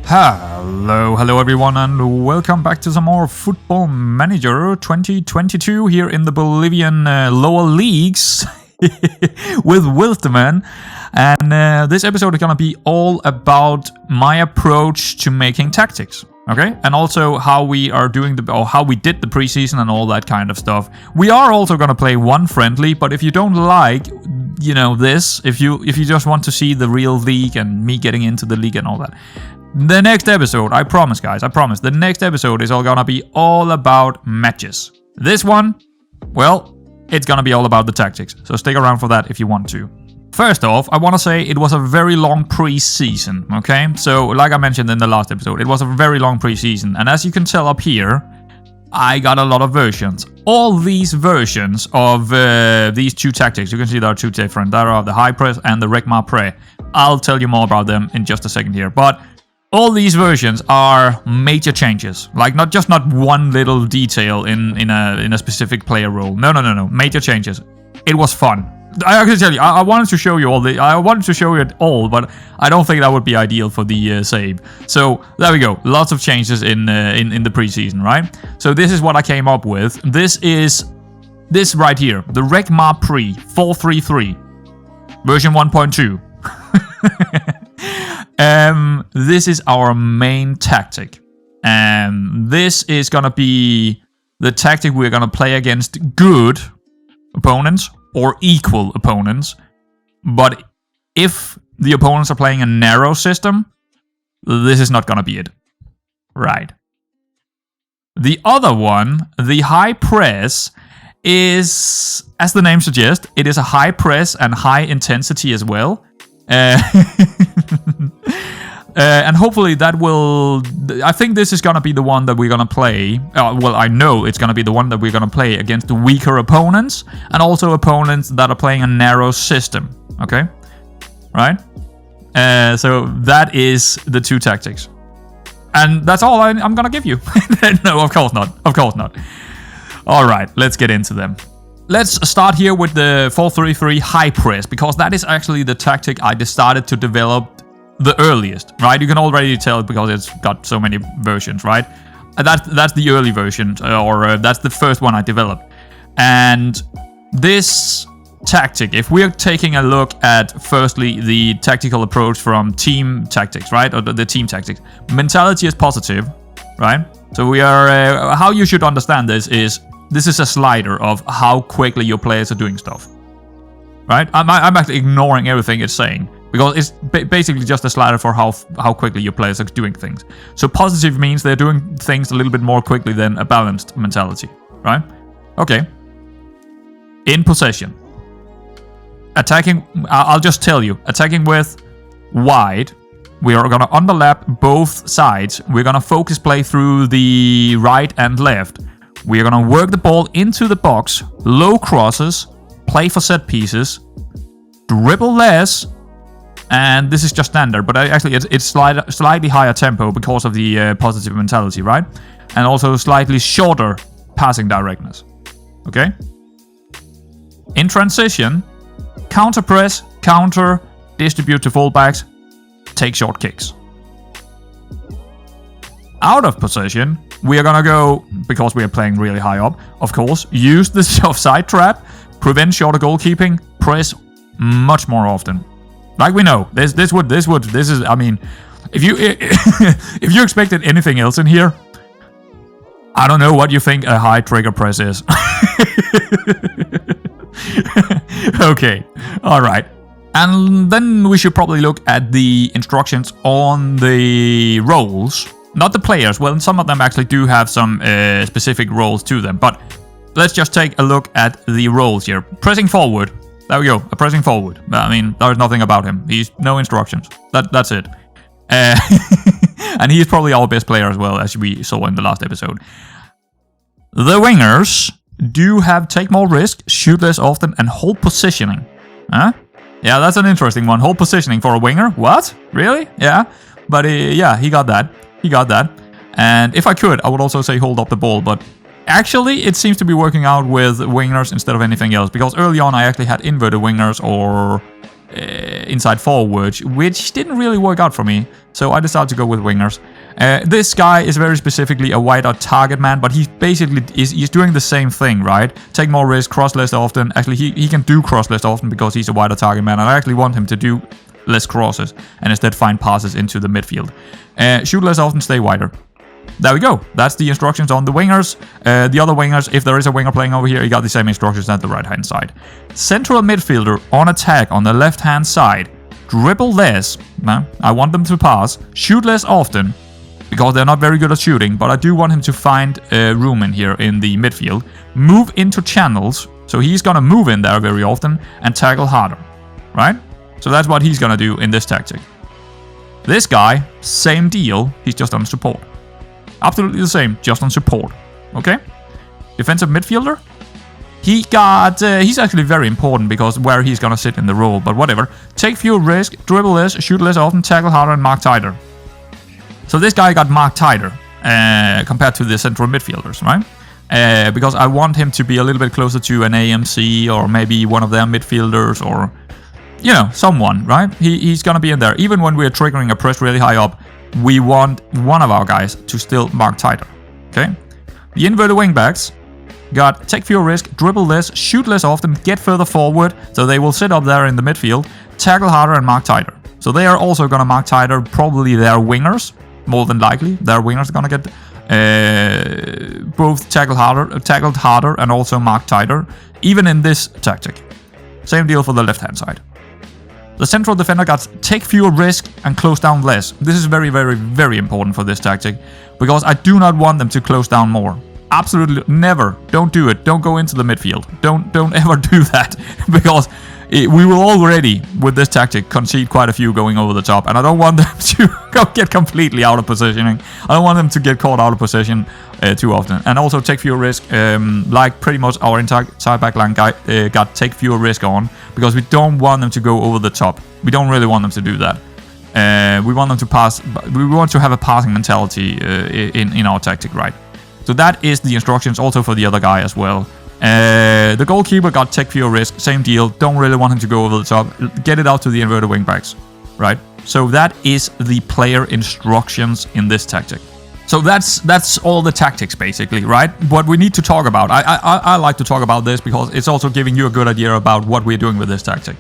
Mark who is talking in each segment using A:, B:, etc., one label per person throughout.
A: Hello everyone, and welcome back to some more Football Manager 2022 here in the Bolivian lower leagues with Wilstermann. And this episode is gonna be all about my approach to making tactics, okay? And also how we are doing how we did the preseason and all that kind of stuff. We are also gonna play one friendly, but if you don't like, you know, this, if you just want to see the real league and me getting into the league and all that, the next episode, I promise guys, I promise, the next episode is all gonna be all about matches. This one, well, it's gonna be all about the tactics, so stick around for that if you want to. First off, I want to say it was a very long pre-season, okay? So, like I mentioned in the last episode, it was a very long pre-season, and as you can tell up here, I got a lot of versions. All these versions of these two tactics, you can see there are two different. There are the high press and the Regma Pre. I'll tell you more about them in just a second here, but all these versions are major changes, like not one little detail in a specific player role. No, major changes. It was fun. I can tell you, I wanted to show you I wanted to show you it all, but I don't think that would be ideal for the save. So there we go. Lots of changes in the preseason, right? So this is what I came up with. This is this right here, the Regma Pre 433 version 1.2. This is our main tactic, and this is gonna be the tactic we're gonna play against good opponents or equal opponents. But if the opponents are playing a narrow system, this is not gonna be it. Right. The other one, the high press, is, as the name suggests, it is a high press and high intensity as well. And hopefully that will... I think this is gonna be the one that we're gonna play. Well, I know it's gonna be the one that we're gonna play against the weaker opponents, and also opponents that are playing a narrow system. Okay? Right? So that is the two tactics. And that's all I'm gonna give you. No, of course not. Of course not. Alright, let's get into them. Let's start here with the 433 high press, because that is actually the tactic I started to develop the earliest, right? You can already tell because it's got so many versions, right? That's the early version, or that's the first one I developed. And this tactic, if we're taking a look at firstly the tactical approach from team tactics, right? Or the team tactics, mentality is positive, right? So we are, how you should understand this is a slider of how quickly your players are doing stuff, right? I'm actually ignoring everything it's saying, because it's basically just a slider for how quickly your players are doing things. So positive means they're doing things a little bit more quickly than a balanced mentality, right? Okay. In possession. Attacking, I'll just tell you, attacking with wide, we are going to underlap both sides. We're going to focus play through the right and left. We are going to work the ball into the box, low crosses, play for set pieces, dribble less, and this is just standard, but actually it's slightly higher tempo because of the positive mentality, right? And also slightly shorter passing directness. Okay? In transition, counter press, counter, distribute to fullbacks, take short kicks. Out of possession, we are gonna go, because we are playing really high up, of course, use the offside trap, prevent shorter goalkeeping, press much more often. Like we know, this is, I mean, if you if you expected anything else in here, I don't know what you think a high trigger press is. Okay, alright. And then we should probably look at the instructions on the roles. Not the players, well, some of them actually do have some specific roles to them, but let's just take a look at the roles here. Pressing forward. There we go, a pressing forward. I mean, there's nothing about him. He's no instructions. That's it. And he's probably our best player as well, as we saw in the last episode. The wingers do have take more risk, shoot less often, and hold positioning. Huh? Yeah, that's an interesting one. Hold positioning for a winger? What? Really? Yeah. But yeah, he got that. He got that. And if I could, I would also say hold up the ball, but actually, it seems to be working out with wingers instead of anything else, because early on I actually had inverted wingers or inside forward, which didn't really work out for me. So I decided to go with wingers. This guy is very specifically a wider target man, but he basically he's doing the same thing, right? Take more risk, cross less often. Actually, he can do cross less often because he's a wider target man, and I actually want him to do less crosses and instead find passes into the midfield. Shoot less often, stay wider. There we go. That's the instructions on the wingers. The other wingers, if there is a winger playing over here, you got the same instructions at the right-hand side. Central midfielder on attack on the left-hand side. Dribble less. I want them to pass. Shoot less often, because they're not very good at shooting, but I do want him to find room in here in the midfield. Move into channels, so he's gonna move in there very often, and tackle harder, right? So that's what he's gonna do in this tactic. This guy, same deal, he's just on support. Absolutely the same, just on support, okay? Defensive midfielder. He's actually very important because where he's gonna sit in the role, but whatever. Take fewer risk, dribble less, shoot less often, tackle harder, and mark tighter. So this guy got marked tighter compared to the central midfielders, right? Because I want him to be a little bit closer to an AMC or maybe one of their midfielders or, you know, someone, right? He's gonna be in there. Even when we're triggering a press really high up, we want one of our guys to still mark tighter, okay? The inverted wingbacks got take fewer risk, dribble less, shoot less often, get further forward, so they will sit up there in the midfield, tackle harder and mark tighter. So they are also gonna mark tighter, probably their wingers, more than likely. Their wingers are gonna get both tackled harder and also marked tighter, even in this tactic. Same deal for the left-hand side. The central defender got take fewer risk and close down less. This is very, very, very important for this tactic because I do not want them to close down more. Absolutely never. Don't do it. Don't go into the midfield. Don't ever do that because we will already, with this tactic, concede quite a few going over the top, and I don't want them to get completely out of positioning. I don't want them to get caught out of position too often. And also take fewer risk, like pretty much our entire back line got take fewer risk on, because we don't want them to go over the top. We don't really want them to do that. We want them to pass. We want to have a passing mentality in our tactic, right? So that is the instructions also for the other guy as well. The goalkeeper got take fewer risk, same deal. Don't really want him to go over the top. Get it out to the inverted wingbacks, right? So that is the player instructions in this tactic. So that's all the tactics basically, right? What we need to talk about. I like to talk about this because it's also giving you a good idea about what we're doing with this tactic.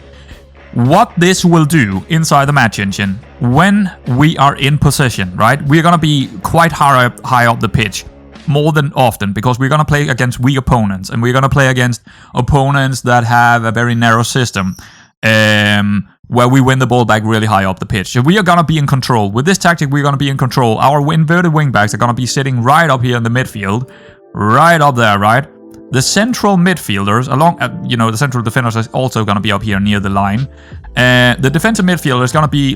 A: What this will do inside the match engine when we are in possession, right? We're gonna be quite high up the pitch. More than often, because we're going to play against weak opponents, and we're going to play against opponents that have a very narrow system, where we win the ball back really high up the pitch. So we are going to be in control. With this tactic, we're going to be in control. Our inverted wingbacks are going to be sitting right up here in the midfield, right up there, right? The central midfielders, along, the central defenders is also going to be up here near the line. The defensive midfielder is going to be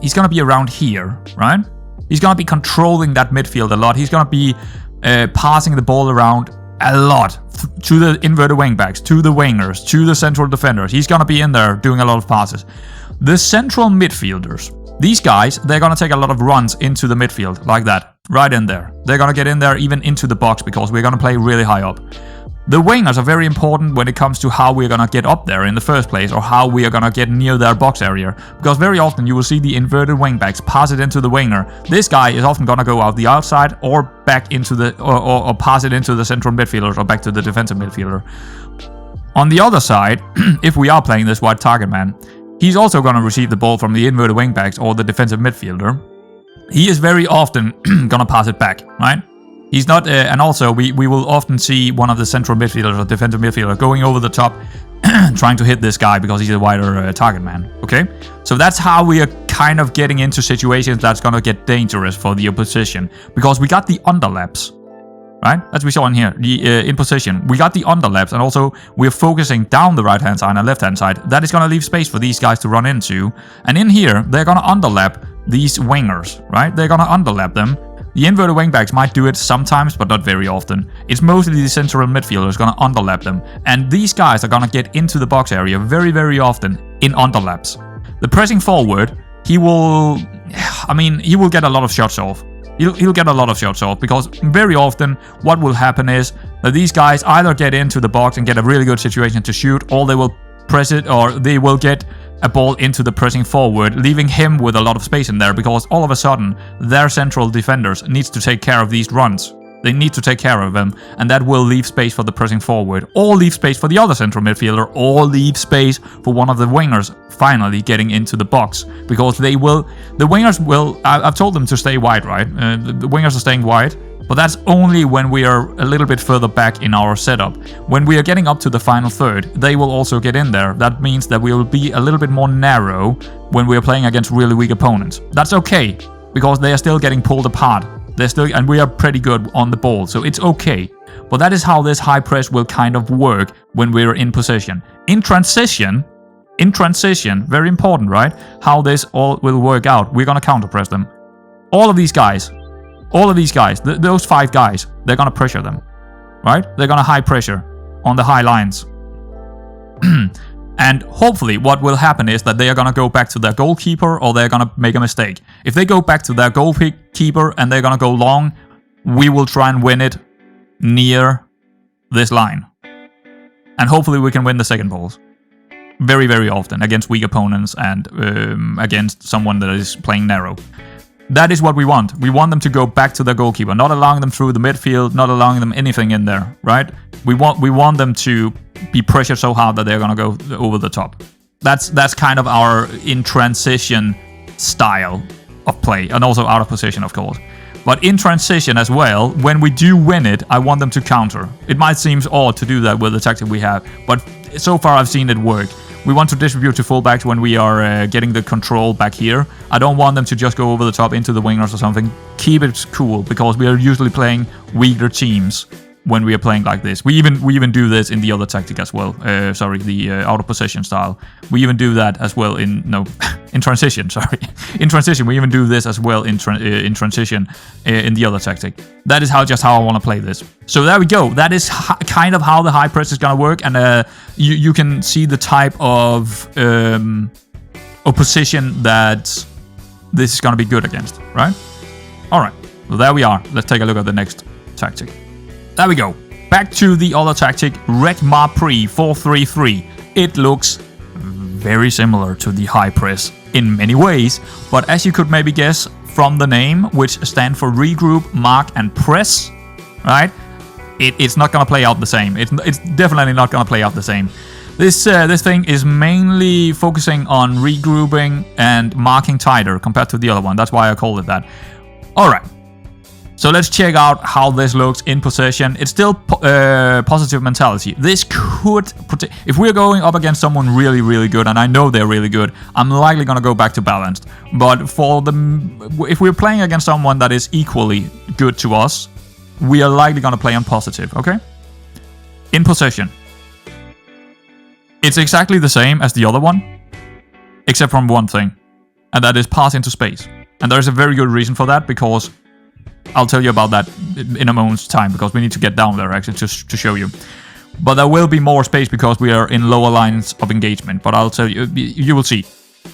A: he's going to be around here, right? He's going to be controlling that midfield a lot. He's going to be passing the ball around a lot to the inverted wingbacks, to the wingers, to the central defenders. He's going to be in there doing a lot of passes. The central midfielders, these guys, they're going to take a lot of runs into the midfield, like that, right in there. They're going to get in there even into the box because we're going to play really high up. The wingers are very important when it comes to how we're going to get up there in the first place, or how we are going to get near their box area. Because very often you will see the inverted wingbacks pass it into the winger. This guy is often going to go out the outside or back into the or pass it into the central midfielders or back to the defensive midfielder. On the other side, if we are playing this wide target man, he's also going to receive the ball from the inverted wingbacks or the defensive midfielder. He is very often going to pass it back, right? He's not, and also we will often see one of the central midfielders or defensive midfielder going over the top, trying to hit this guy because he's a wider target man. Okay, so that's how we are kind of getting into situations that's gonna get dangerous for the opposition, because we got the underlaps, right? As we saw in here, in position, we got the underlaps, and also we're focusing down the right hand side and left hand side. That is gonna leave space for these guys to run into, and in here they're gonna underlap these wingers, right? They're gonna underlap them. The inverted wingbacks might do it sometimes, but not very often. It's mostly the central midfielders going to underlap them. And these guys are going to get into the box area very, very often in underlaps. The pressing forward, he will get a lot of shots off. He'll get a lot of shots off, because very often what will happen is that these guys either get into the box and get a really good situation to shoot, or they will press it, or they will get a ball into the pressing forward, leaving him with a lot of space in there, because all of a sudden their central defenders needs to take care of these runs. They need to take care of them, and that will leave space for the pressing forward, or leave space for the other central midfielder, or leave space for one of the wingers finally getting into the box, because the wingers will, I've told them to stay wide, right? The wingers are staying wide, but that's only when we are a little bit further back in our setup. When we are getting up to the final third, they will also get in there. That means that we will be a little bit more narrow when we are playing against really weak opponents. That's okay, because they are still getting pulled apart. And we are pretty good on the ball, so it's okay. But that is how this high press will kind of work when we're in possession. In transition, very important, right? How this all will work out. We're gonna counter press them. All of these guys, those 5 guys, they're gonna pressure them, right? They're gonna high pressure on the high lines. And hopefully what will happen is that they are going to go back to their goalkeeper, or they're going to make a mistake. If they go back to their goalkeeper and they're going to go long, we will try and win it near this line. And hopefully we can win the second balls. Very, very often against weak opponents and against someone that is playing narrow. That is what we want. We want them to go back to their goalkeeper, not allowing them through the midfield, not allowing them anything in there, right? We want them to be pressured so hard that they're gonna go over the top. That's kind of our in transition style of play, and also out of position, of course. But in transition as well, when we do win it, I want them to counter. It might seem odd to do that with the tactic we have, but so far I've seen it work. We want to distribute to fullbacks when we are getting the control back here. I don't want them to just go over the top into the wingers or something. Keep it cool, because we are usually playing weaker teams when we are playing like this. We even do this in the other tactic as well. The out of possession style. We even do that as well in transition. Sorry, in transition. We even do this as well in transition in the other tactic. That is how I want to play this. So there we go. That is kind of how the high press is gonna work, and you can see the type of opposition that this is gonna be good against, right? All right. Well, there we are. Let's take a look at the next tactic. There we go. Back to the other tactic, Red Marpre 4-3-3. It looks very similar to the high press in many ways, but as you could maybe guess from the name, which stands for regroup, mark, and press, right? It's not gonna play out the same. It's definitely not gonna play out the same. This thing is mainly focusing on regrouping and marking tighter compared to the other one. That's why I called it that. All right. So let's check out how this looks in possession. It's still positive mentality. This could... If we're going up against someone really, really good, and I know they're really good, I'm likely going to go back to balanced. But if we're playing against someone that is equally good to us, we are likely going to play on positive, okay? In possession. It's exactly the same as the other one, except from one thing, and that is pass into space. And there's a very good reason for that, because... I'll tell you about that in a moment's time, because we need to get down there actually to show you. But there will be more space because we are in lower lines of engagement. But I'll tell you, you will see.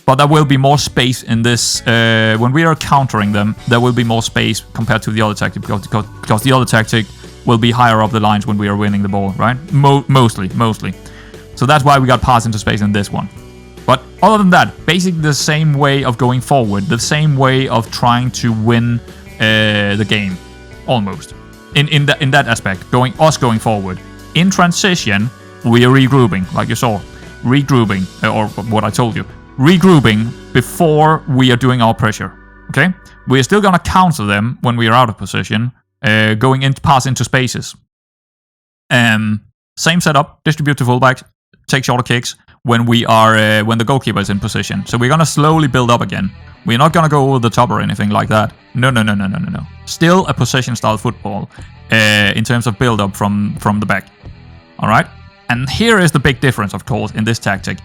A: But there will be more space in this. When we are countering them, there will be more space compared to the other tactic, because the other tactic will be higher up the lines when we are winning the ball, right? Mostly. So that's why we got pass into space in this one. But other than that, basically the same way of going forward, the same way of trying to win the game, almost. In that aspect, going forward. In transition, we are regrouping, like you saw. Regrouping, or what I told you. Regrouping before we are doing our pressure. Okay? We are still gonna counter them when we are out of position, going in, pass into spaces. Same setup, distribute to fullbacks, take shorter kicks when when the goalkeeper is in position. So we're gonna slowly build up again. We're not gonna go over the top or anything like that. No. Still a possession-style football in terms of build-up from the back. All right? And here is the big difference, of course, in this tactic.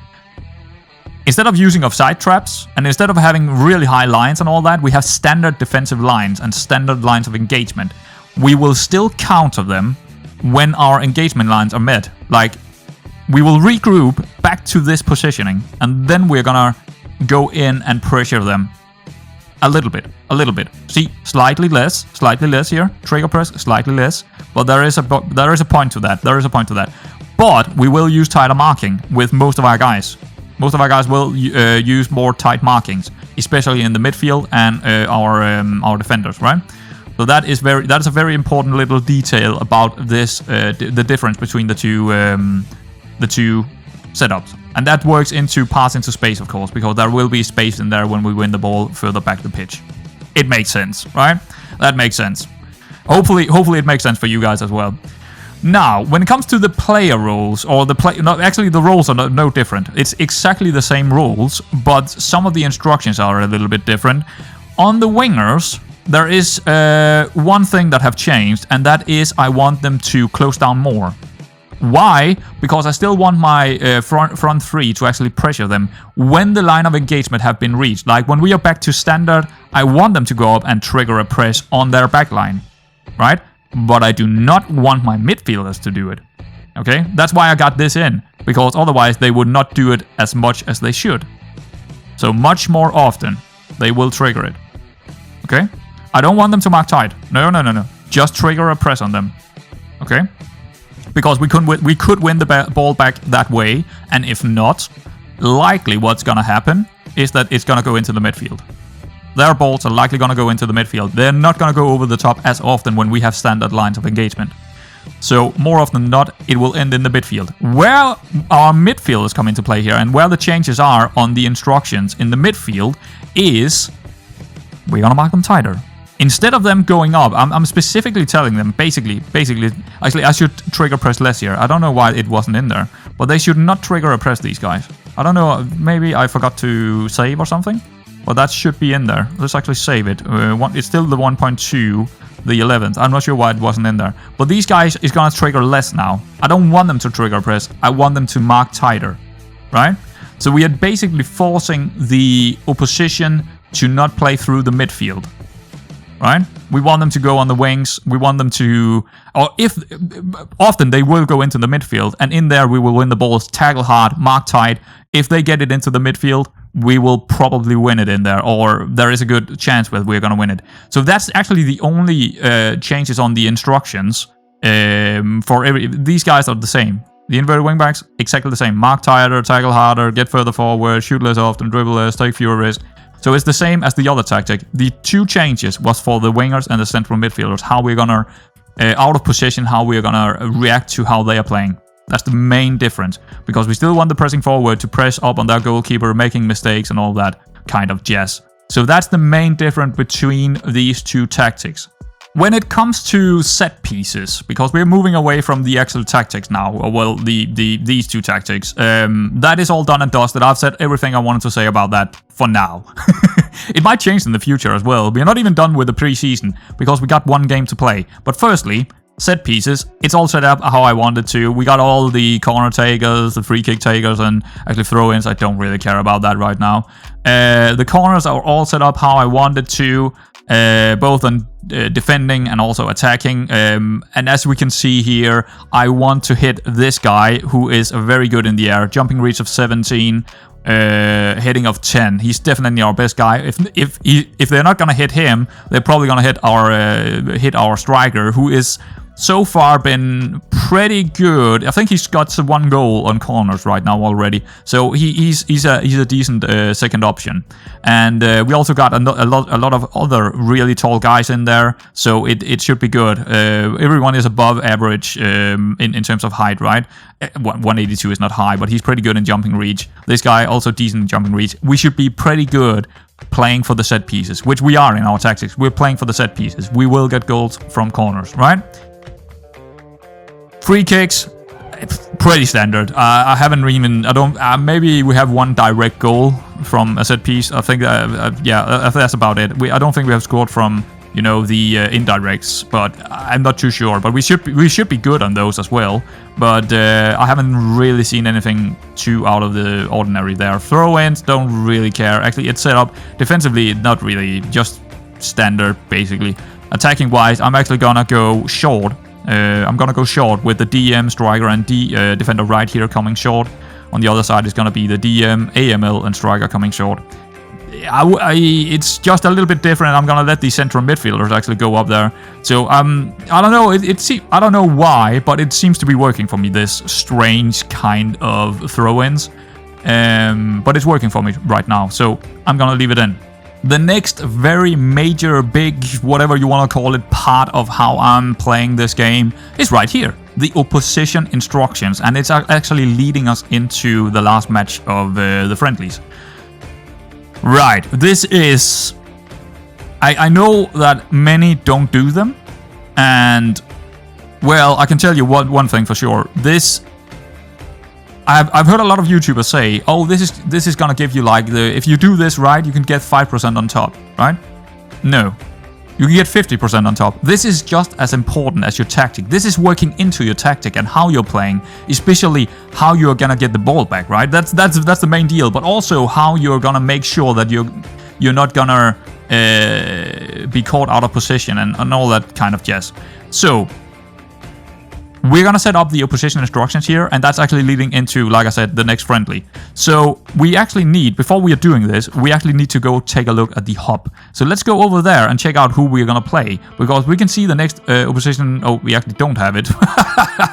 A: Instead of using offside traps, and instead of having really high lines and all that, we have standard defensive lines and standard lines of engagement. We will still counter them when our engagement lines are met. Like, we will regroup back to this positioning, and then we're gonna go in and pressure them a little bit. See, slightly less here. Trigger press, slightly less. But there is a point to that. But we will use tighter marking with most of our guys. Most of our guys will use more tight markings, especially in the midfield and our defenders, right? So that is a very important little detail about this, the difference between the two setups. And that works into pass into space, of course, because there will be space in there when we win the ball further back the pitch. It makes sense, right? That makes sense. Hopefully it makes sense for you guys as well. Now, when it comes to the player rules, or actually the rules are no different. It's exactly the same rules, but some of the instructions are a little bit different. On the wingers, there is one thing that have changed, and that is I want them to close down more. Why? Because I still want my front three to actually pressure them when the line of engagement have been reached. Like when we are back to standard, I want them to go up and trigger a press on their back line, right? But I do not want my midfielders to do it. Okay? That's why I got this in, because otherwise they would not do it as much as they should. So much more often, they will trigger it. Okay? I don't want them to mark tight. No. Just trigger a press on them. Okay? Because we could win the ball back that way, and if not, likely what's gonna happen is that it's gonna go into the midfield. Their balls are likely gonna go into the midfield. They're not gonna go over the top as often when we have standard lines of engagement. So more often than not, it will end in the midfield. Where our midfielders come into play here, and where the changes are on the instructions in the midfield, is we're gonna mark them tighter. Instead of them going up, I'm specifically telling them, basically, actually, I should trigger press less here. I don't know why it wasn't in there, but they should not trigger a press, these guys. I don't know, maybe I forgot to save or something, but that should be in there. Let's actually save it. It's still the 1.2, the 11th. I'm not sure why it wasn't in there, but these guys is gonna trigger less now. I don't want them to trigger press. I want them to mark tighter, right? So we are basically forcing the opposition to not play through the midfield. Right? We want them to go on the wings. We want them to, often they will go into the midfield, and in there we will win the balls, tackle hard, mark tight. If they get it into the midfield, we will probably win it in there, or there is a good chance that we're going to win it. So that's actually the only changes on the instructions. These guys are the same. The inverted wingbacks, exactly the same. Mark tighter, tackle harder, get further forward, shoot less often, dribble less, take fewer risks. So it's the same as the other tactic. The two changes was for the wingers and the central midfielders. How we're gonna, out of position, how we're gonna react to how they are playing. That's the main difference. Because we still want the pressing forward to press up on their goalkeeper, making mistakes and all that kind of jazz. So that's the main difference between these two tactics. When it comes to set pieces, because we're moving away from the actual tactics now, or well, these two tactics, that is all done and dusted. I've said everything I wanted to say about that for now. It might change in the future as well. We're not even done with the preseason, because we got one game to play. But firstly, set pieces, it's all set up how I wanted to. We got all the corner takers, the free kick takers, and actually throw-ins. I don't really care about that right now. The corners are all set up how I wanted to. Both on defending and also attacking. And as we can see here, I want to hit this guy who is very good in the air. Jumping reach of 17, heading of 10. He's definitely our best guy. If they're not gonna hit him, they're probably gonna hit our striker, who is so far been pretty good. I think he's got one goal on corners right now already. So he's a decent second option. And we also got a lot of other really tall guys in there. So it should be good. Everyone is above average in terms of height, right? 182 is not high, but he's pretty good in jumping reach. This guy also decent in jumping reach. We should be pretty good playing for the set pieces, which we are in our tactics. We're playing for the set pieces. We will get goals from corners, right? Free kicks, pretty standard. I haven't even, maybe we have one direct goal from a set piece. I think, that's about it. I don't think we have scored from, the indirects, but I'm not too sure. But we should be good on those as well. But I haven't really seen anything too out of the ordinary there. Throw-ins, don't really care. Actually, it's set up defensively, not really, just standard, basically. Attacking-wise, I'm actually gonna go short. I'm gonna go short with the DM, striker, and defender right here coming short. On the other side is gonna be the DM, AML, and striker coming short. It's just a little bit different. I'm gonna let the central midfielders actually go up there. So I don't know. I don't know why, but it seems to be working for me. This strange kind of throw-ins. But it's working for me right now, so I'm gonna leave it in. The next very major, big, whatever you want to call it, part of how I'm playing this game is right here. The opposition instructions, and it's actually leading us into the last match of the friendlies. Right, this is... I know that many don't do them, and... Well, I can tell you one thing for sure. This... I've heard a lot of YouTubers say, oh, this is gonna give you like if you do this right, you can get 5% on top, right? No. You can get 50% on top. This is just as important as your tactic. This is working into your tactic and how you're playing, especially how you're gonna get the ball back, right? That's the main deal, but also how you're gonna make sure that you're not gonna be caught out of position and all that kind of jazz. So we're gonna set up the opposition instructions here, and that's actually leading into, like I said, the next friendly. So we actually need, before we are doing this, we actually need to go take a look at the hub. So let's go over there and check out who we're gonna play, because we can see the next opposition. Oh, we actually don't have it.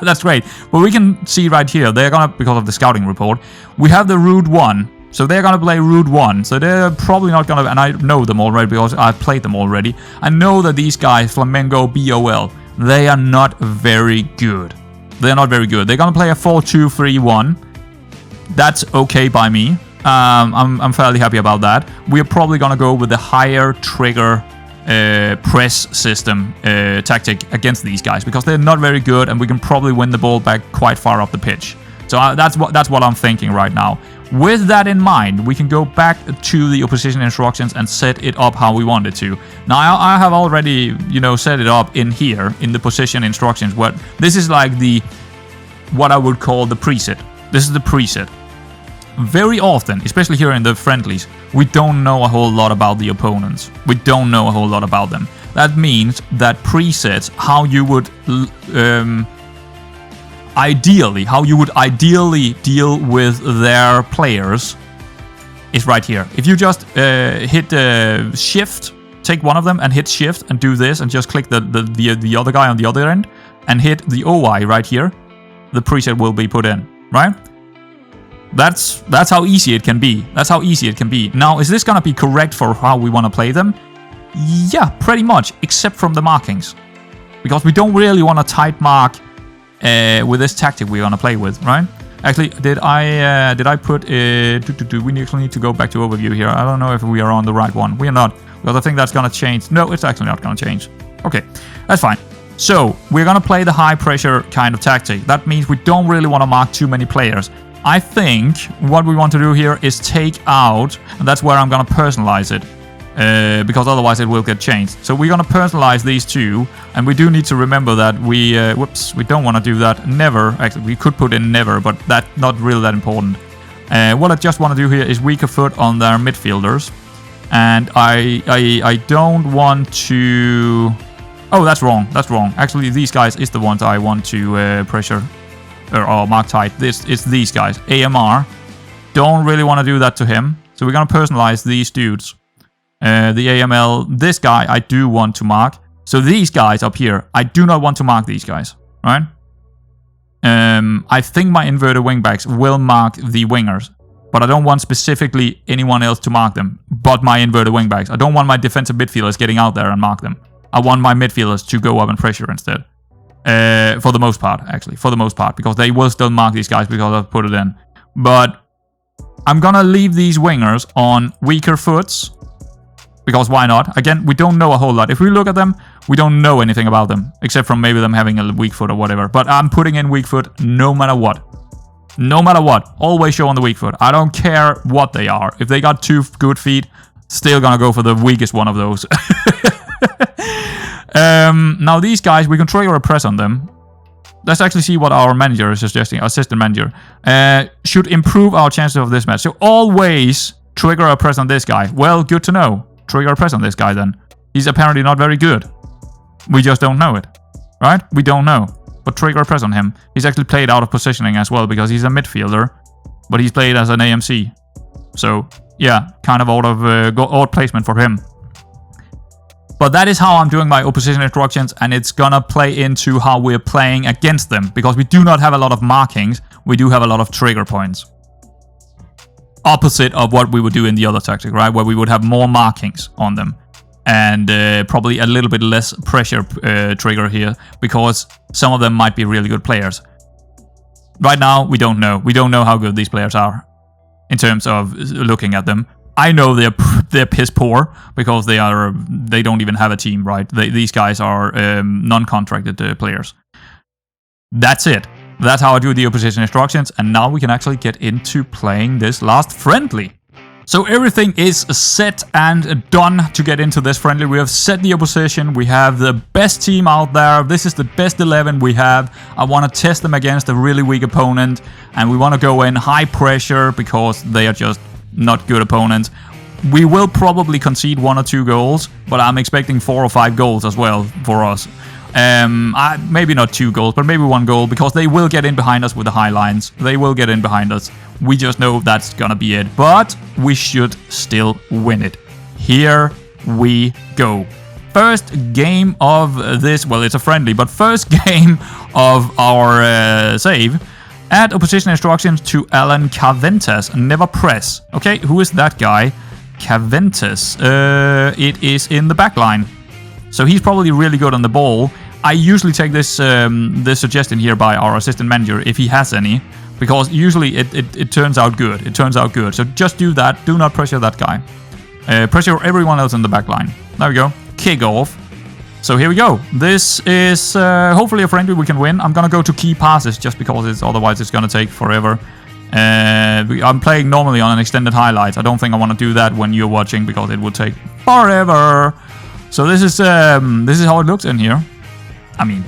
A: That's great. But we can see right here, they're gonna, because of the scouting report, we have the Route 1. So they're gonna play Route 1. So they're probably not gonna, and I know them already because I've played them already. I know that these guys, Flamengo, BOL, they are not very good. They're not very good. They're gonna play a 4-2-3-1. That's okay by me. I'm fairly happy about that. We're probably gonna go with the higher trigger press system tactic against these guys because they're not very good, and we can probably win the ball back quite far up the pitch. So that's what I'm thinking right now. With that in mind, we can go back to the opposition instructions and set it up how we want it to. Now, I have already, set it up in here, in the position instructions. This is like what I would call the preset. This is the preset. Very often, especially here in the friendlies, we don't know a whole lot about the opponents. We don't know a whole lot about them. That means that presets, how you would... how you would ideally deal with their players is right here. If you just hit shift, take one of them and hit shift and do this and just click the other guy on the other end and hit the OI right here, the preset will be put in, right? That's how easy it can be. That's how easy it can be. Now, is this gonna be correct for how we want to play them? Yeah, pretty much, except from the markings. Because we don't really want to tight mark with this tactic we're gonna play with, right? Actually, did I put we actually need to go back to overview here. I don't know if we are on the right one. We are not, because I think that's gonna change. No, it's actually not gonna change. Okay, that's fine. So we're gonna play the high pressure kind of tactic. That means we don't really want to mark too many players. I think what we want to do here is take out, and that's where I'm gonna personalize it. Because otherwise it will get changed. So we're gonna personalize these two, and we do need to remember that we don't want to do that. Never. Actually, we could put in never, but that's not really that important. What I just want to do here is weaker foot on their midfielders, and I don't want to. Oh, that's wrong. That's wrong. Actually, these guys is the ones I want to pressure or mark tight. It's these guys. AMR. Don't really want to do that to him. So we're gonna personalize these dudes. The AML, this guy I do want to mark. So these guys up here, I do not want to mark these guys, right? I think my inverted wingbacks will mark the wingers, but I don't want specifically anyone else to mark them, but my inverted wingbacks. I don't want my defensive midfielders getting out there and mark them. I want my midfielders to go up and pressure instead. For the most part, actually, for the most part, because they will still mark these guys because I've put it in. But I'm gonna leave these wingers on weaker foots. Because why not? Again, we don't know a whole lot. If we look at them, we don't know anything about them. Except from maybe them having a weak foot or whatever. But I'm putting in weak foot no matter what. No matter what. Always show on the weak foot. I don't care what they are. If they got 2 good feet, still gonna go for the weakest one of those. Now these guys, we can trigger a press on them. Let's actually see what our manager is suggesting. Our assistant manager. Should improve our chances of this match. So always trigger a press on this guy. Well, good to know. Trigger a press on this guy then. He's apparently not very good. We just don't know it. Right? We don't know. But trigger a press on him. He's actually played out of positioning as well because he's a midfielder. But he's played as an AMC. So, yeah, kind of odd placement for him. But that is how I'm doing my opposition instructions, and it's gonna play into how we're playing against them. Because we do not have a lot of markings. We do have a lot of trigger points. opposite of what we would do in the other tactic, right? Where we would have more markings on them. And probably a little bit less pressure trigger here, because some of them might be really good players. Right now, we don't know. We don't know how good these players are in terms of looking at them. I know they're piss poor because they don't even have a team, right? These guys are non-contracted players. That's it. That's how I do the opposition instructions, and now we can actually get into playing this last friendly. So everything is set and done to get into this friendly. We have set the opposition. We have the best team out there. This is the best 11 we have. I want to test them against a really weak opponent. And we want to go in high pressure because they are just not good opponents. We will probably concede 1 or 2 goals, but I'm expecting 4 or 5 goals as well for us. Maybe not 2 goals, but maybe 1 goal, because they will get in behind us with the high lines. They will get in behind us. We just know that's gonna be it, but we should still win it. Here we go. First game of this, well, it's a friendly, but first game of our save. Add opposition instructions to Alan Caventas. Never press. Okay, who is that guy? Caventas. It is in the back line. So he's probably really good on the ball. I usually take this suggestion here by our assistant manager, if he has any, because usually it turns out good. It turns out good. So just do that. Do not pressure that guy. Pressure everyone else in the back line. There we go. Kick off. So here we go. This is hopefully a friendly we can win. I'm gonna go to key passes just because otherwise it's gonna take forever. I'm playing normally on an extended highlights. I don't think I want to do that when you're watching because it would take forever. So this is how it looks in here. I mean,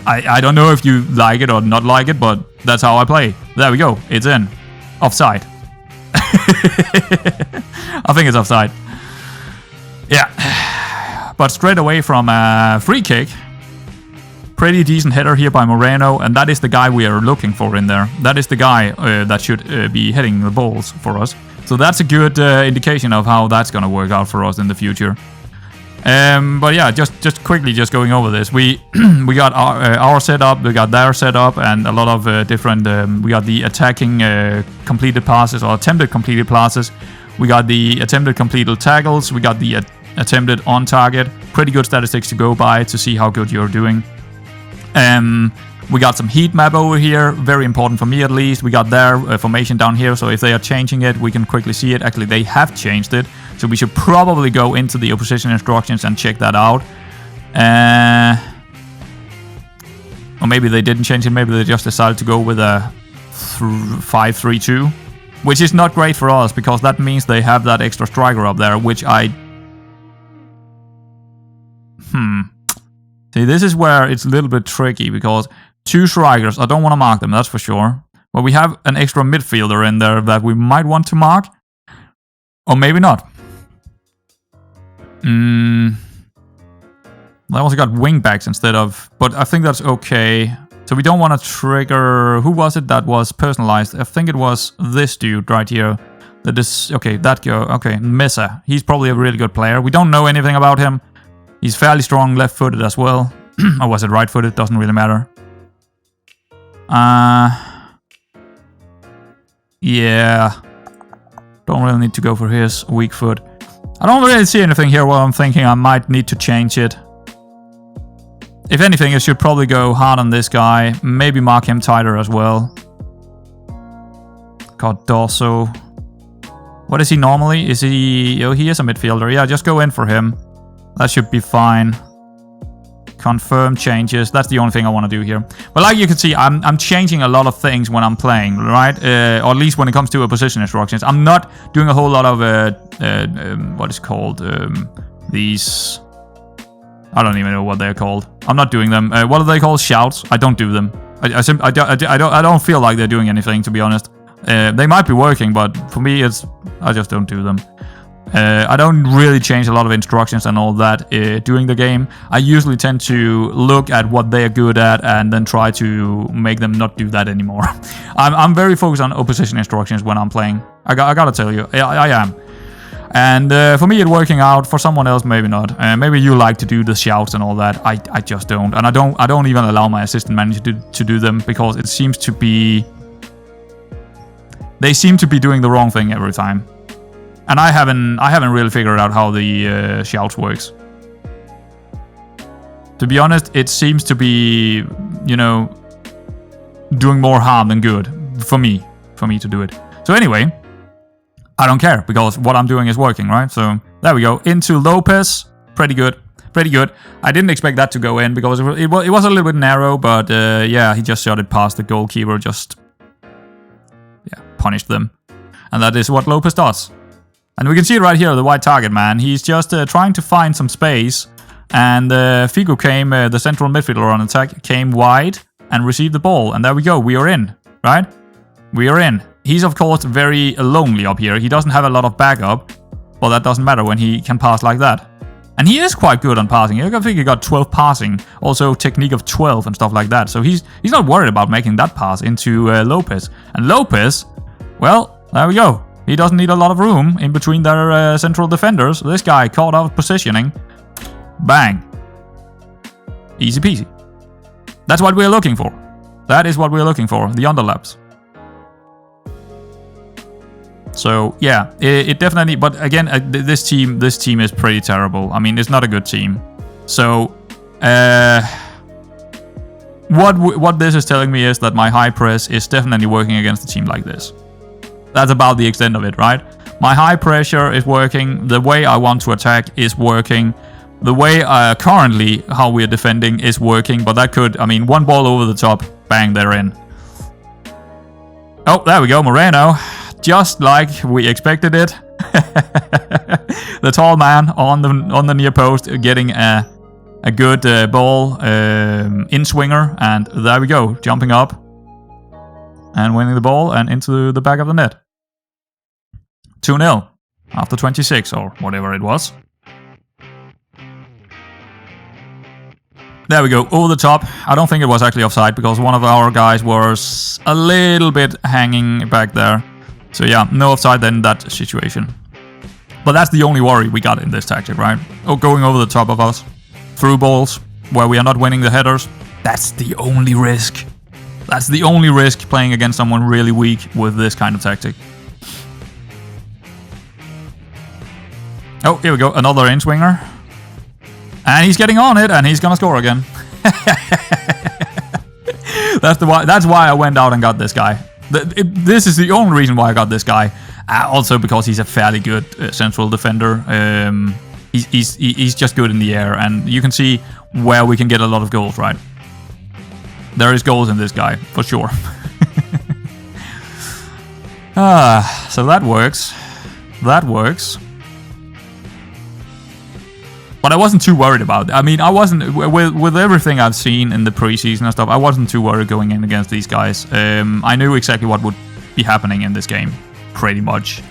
A: I don't know if you like it or not like it, but that's how I play. There we go. It's in. Offside. I think it's offside. Yeah. But straight away from a free kick. Pretty decent header here by Moreno, and that is the guy we are looking for in there. That is the guy that should be hitting the balls for us. So that's a good indication of how that's going to work out for us in the future. But yeah, just quickly going over this. We got our setup, we got their setup, and a lot of different. We got the attacking completed passes or attempted completed passes. We got the attempted completed tackles. We got the attempted on target. Pretty good statistics to go by to see how good you're doing. We got some heat map over here, very important for me at least. We got their formation down here, so if they are changing it, we can quickly see it. Actually, they have changed it, so we should probably go into the opposition instructions and check that out. Or maybe they didn't change it, maybe they just decided to go with a 5-3-2, which is not great for us, because that means they have that extra striker up there, which See, this is where it's a little bit tricky, because 2 strikers, I don't want to mark them, that's for sure. But we have an extra midfielder in there that we might want to mark. Or maybe not. I also got wingbacks instead of... But I think that's okay. So we don't want to trigger... Who was it that was personalized? I think it was this dude right here. Okay, that guy. Okay, Mesa. He's probably a really good player. We don't know anything about him. He's fairly strong left-footed as well. Or was it right-footed? Doesn't really matter. Yeah. Don't really need to go for his weak foot. I don't really see anything here where I'm thinking I might need to change it. If anything, I should probably go hard on this guy. Maybe mark him tighter as well. Cardoso. What is he normally? Is he... Oh, he is a midfielder. Yeah, just go in for him. That should be fine. Confirm changes. That's the only thing I want to do here. But like you can see, I'm changing a lot of things when I'm playing, right? Or at least when it comes to position instructions. I'm not doing a whole lot of what is called these. I don't even know what they're called. I'm not doing them. What are they called? Shouts. I don't do them. I don't feel like they're doing anything, to be honest. They might be working, but for me, I just don't do them. I don't really change a lot of instructions and all that during the game. I usually tend to look at what they're good at and then try to make them not do that anymore. I'm very focused on opposition instructions when I'm playing. I gotta tell you, I am. And for me, it's working out. For someone else, maybe not. Maybe you like to do the shouts and all that. I just don't, and I don't even allow my assistant manager to do them, because it seems to be They seem to be doing the wrong thing every time. And I haven't really figured out how the shouts works. To be honest, it seems to be, you know, doing more harm than good for me to do it. So anyway, I don't care because what I'm doing is working, right? So there we go. Into Lopez. Pretty good. Pretty good. I didn't expect that to go in because it was a little bit narrow, but yeah, he just shot it past the goalkeeper, just punished them. And that is what Lopez does. And we can see it right here, the white target man. He's just trying to find some space. And Figo came, the central midfielder on attack, came wide and received the ball. And there we go. We are in, right? We are in. He's, of course, very lonely up here. He doesn't have a lot of backup. Well, that doesn't matter when he can pass like that. And he is quite good on passing. I think he got 12 passing. Also, technique of 12 and stuff like that. So he's not worried about making that pass into Lopez. And Lopez, well, there we go. He doesn't need a lot of room in between their central defenders. This guy caught out positioning. Bang. Easy peasy. That's what we're looking for. That is what we're looking for. The underlaps. So yeah, it definitely. But again, this team is pretty terrible. I mean, it's not a good team. So what this is telling me is that my high press is definitely working against a team like this. That's about the extent of it, right? My high pressure is working. The way I want to attack is working. The way currently how we're defending is working. But that could, I mean, one ball over the top, bang, they're in. Oh, there we go, Moreno. Just like we expected it. The tall man on the near post getting a good ball in swinger, and there we go, jumping up and winning the ball and into the back of the net. 2-0 after 26 or whatever it was. There we go, over the top. I don't think it was actually offside because one of our guys was a little bit hanging back there. So yeah, no offside then in that situation. But that's the only worry we got in this tactic, right? Oh, going over the top of us. Through balls, where we are not winning the headers. That's the only risk. That's the only risk playing against someone really weak with this kind of tactic. Oh, here we go, another in-swinger. And he's getting on it, and he's gonna score again. That's why I went out and got this guy. This is the only reason why I got this guy. Also because he's a fairly good central defender. He's just good in the air, and you can see where we can get a lot of goals, right? There is goals in this guy, for sure. So that works. That works. But I wasn't too worried about it. I mean, I wasn't, with everything I've seen in the preseason and stuff, I wasn't too worried going in against these guys. I knew exactly what would be happening in this game, pretty much.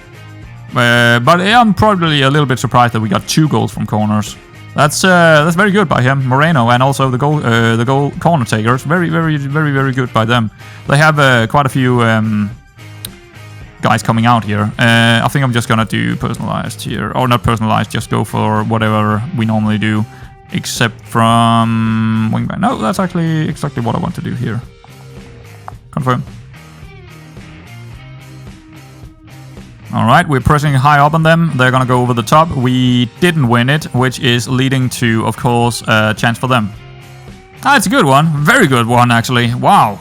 A: But I'm probably a little bit surprised that we got 2 goals from corners. That's very good by him, Moreno, and also the goal corner takers. Very, very, very, very good by them. They have quite a few guys coming out here. I think I'm just gonna do personalized here, or not personalized, just go for whatever we normally do, except from wingback. No, that's actually exactly what I want to do here. Confirm. Alright, we're pressing high up on them. They're gonna go over the top. We didn't win it, which is leading to, of course, a chance for them. Ah, it's a good one. Very good one, actually. Wow.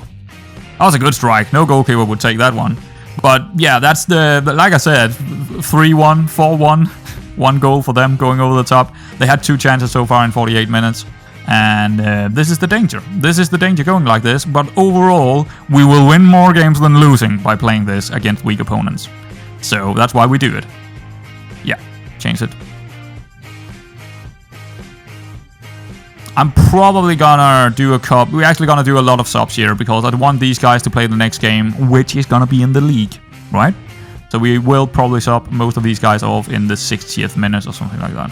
A: That was a good strike. No goalkeeper would take that one. But yeah, that's like I said, 3-1, 4-1, 1 goal for them going over the top. They had 2 chances so far in 48 minutes. And this is the danger. This is the danger going like this. But overall, we will win more games than losing by playing this against weak opponents. So that's why we do it. Yeah, change it. I'm probably gonna do a cup. We're actually gonna do a lot of subs here because I want these guys to play the next game, which is gonna be in the league, right? So we will probably sub most of these guys off in the 60th minute or something like that.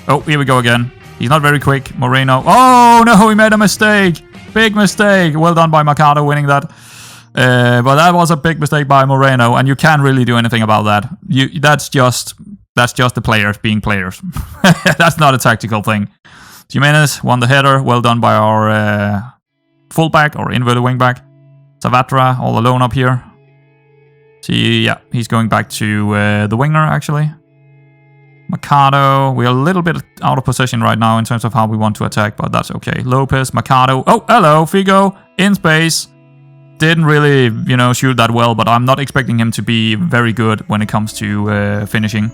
A: Oh, here we go again. He's not very quick, Moreno. Oh no, he made a mistake. Big mistake. Well done by Mercado winning that. But that was a big mistake by Moreno, and you can't really do anything about that. That's just the players being players. That's not a tactical thing. Jimenez won the header. Well done by our fullback or inverted wingback. Savatra all alone up here. Yeah, he's going back to the winger, actually. Mercado, we're a little bit out of position right now in terms of how we want to attack, but that's okay. Lopez, Mercado. Oh, hello, Figo, in space. Didn't really, shoot that well, but I'm not expecting him to be very good when it comes to finishing.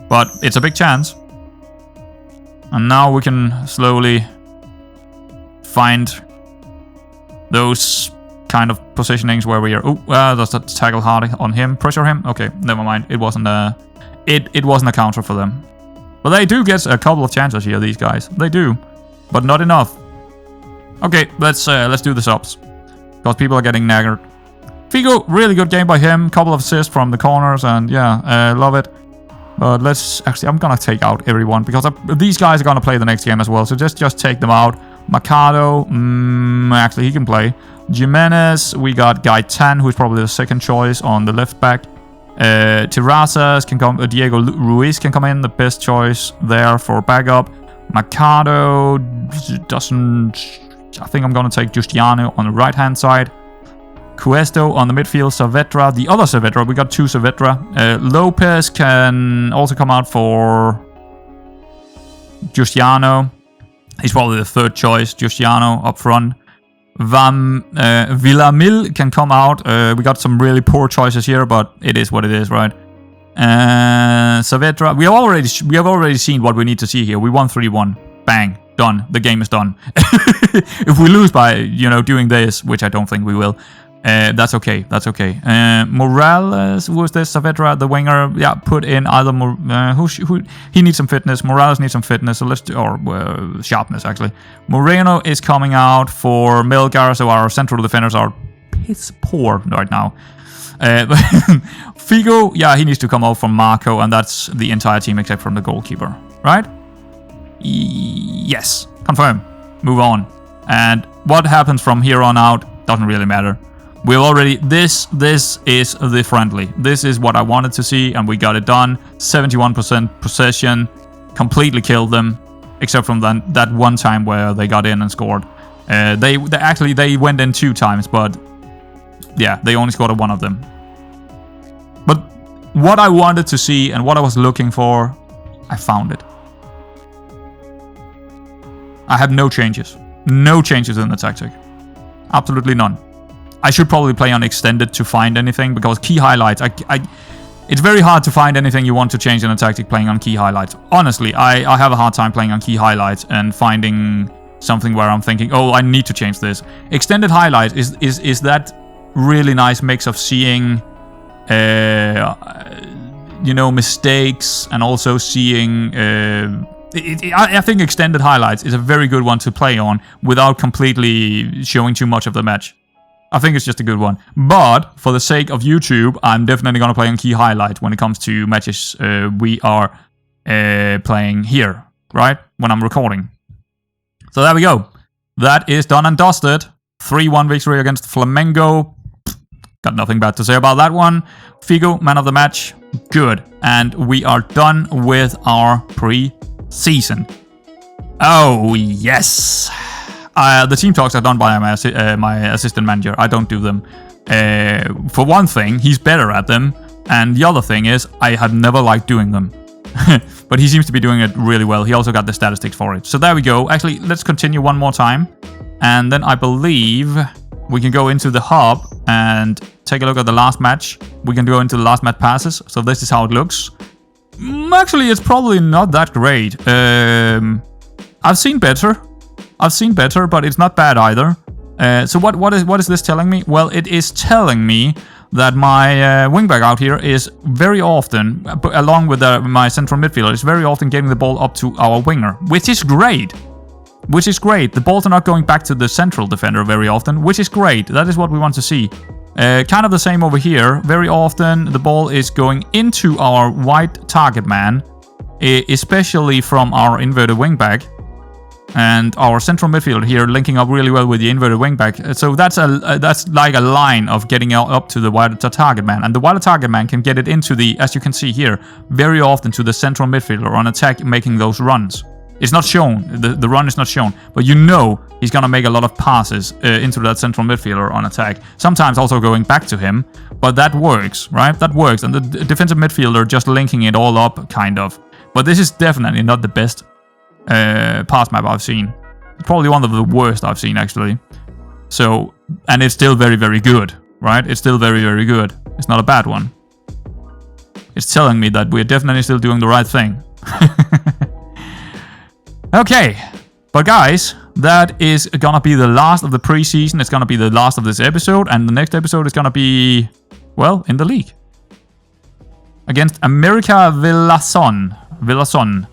A: But it's a big chance. And now we can slowly find those kind of positionings where we are. Oh, that's a tackle hard on him. Pressure him. Okay, never mind. It wasn't a. It wasn't a counter for them. But they do get a couple of chances here, these guys. They do. But not enough. Okay, let's do the subs. Because people are getting naggered. Figo, really good game by him. Couple of assists from the corners, and yeah, love it. But I'm gonna take out everyone, because these guys are gonna play the next game as well. So just take them out. Mercado, actually he can play. Jimenez, we got Gaetan, who's probably the second choice on the left back. Terrazas can come. Diego Ruiz can come in, the best choice there for backup. Mercado doesn't. I think I'm gonna take Giustiano on the right hand side. Cuesto on the midfield. Saavedra, the other Saavedra. We got two Saavedra. Lopez can also come out for Giustiano. He's probably the third choice. Giustiano up front. Villamil can come out. We got some really poor choices here, but it is what it is, right? Saavedra. We have already seen what we need to see here. We won 3-1. Bang. Done. The game is done. If we lose by, doing this, which I don't think we will, that's okay. That's okay. Morales, who is this? Saavedra, the winger. Yeah, put in either who he needs some fitness. Morales needs some fitness. So let's do, or sharpness actually. Moreno is coming out for Melgar, so our central defenders are piss poor right now. Figo, yeah, he needs to come out from Marco, and that's the entire team except from the goalkeeper, right? Yes, confirm. Move on. And what happens from here on out doesn't really matter. We've already, this is the friendly. This is what I wanted to see, and we got it done. 71% possession, completely killed them, except from that one time where they got in and scored. They went in 2 times, but yeah, they only scored one of them. But what I wanted to see and what I was looking for, I found it. I have no changes. No changes in the tactic. Absolutely none. I should probably play on extended to find anything, because key highlights, it's very hard to find anything you want to change in a tactic playing on key highlights. Honestly, I have a hard time playing on key highlights and finding something where I'm thinking, oh, I need to change this. Extended highlights is that really nice mix of seeing, mistakes, and also seeing. I think extended highlights is a very good one to play on without completely showing too much of the match. I think it's just a good one. But for the sake of YouTube, I'm definitely going to play on key highlight when it comes to matches we are playing here, right? When I'm recording. So there we go. That is done and dusted. 3-1 victory against Flamengo. Got nothing bad to say about that one. Figo, man of the match. Good. And we are done with our pre-season. Oh, yes. The team talks are done by my assistant manager. I don't do them. For one thing, he's better at them. And the other thing is, I have never liked doing them. But he seems to be doing it really well. He also got the statistics for it. So there we go. Actually, let's continue one more time. And then I believe we can go into the hub and take a look at the last match. We can go into the last match passes. So this is how it looks. Actually, it's probably not that great. I've seen better, but it's not bad either. So what is this telling me? Well, it is telling me that my wingback out here is very often, along with my central midfielder, is very often getting the ball up to our winger, which is great. The balls are not going back to the central defender very often, which is great. That is what we want to see. Kind of the same over here. Very often the ball is going into our wide target man, especially from our inverted wingback. And our central midfielder here linking up really well with the inverted wingback. So that's like a line of getting up to the wider target man. And the wider target man can get it into the, as you can see here, very often to the central midfielder on attack, making those runs. It's not shown. The run is not shown. But you know he's going to make a lot of passes into that central midfielder on attack. Sometimes also going back to him. But that works, right? That works. And the defensive midfielder just linking it all up, kind of. But this is definitely not the best pass map I've seen. It's probably one of the worst I've seen, actually. So, and it's still very, very good, right? It's still very, very good. It's not a bad one. It's telling me that we're definitely still doing the right thing. Okay, but guys, that is gonna be the last of the preseason. It's gonna be the last of this episode, and the next episode is gonna be, well, in the league. Against America Villason.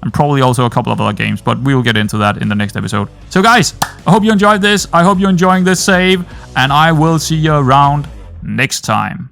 A: And probably also a couple of other games, but we will get into that in the next episode. So guys, I hope you enjoyed this. I hope you're enjoying this save, and I will see you around next time.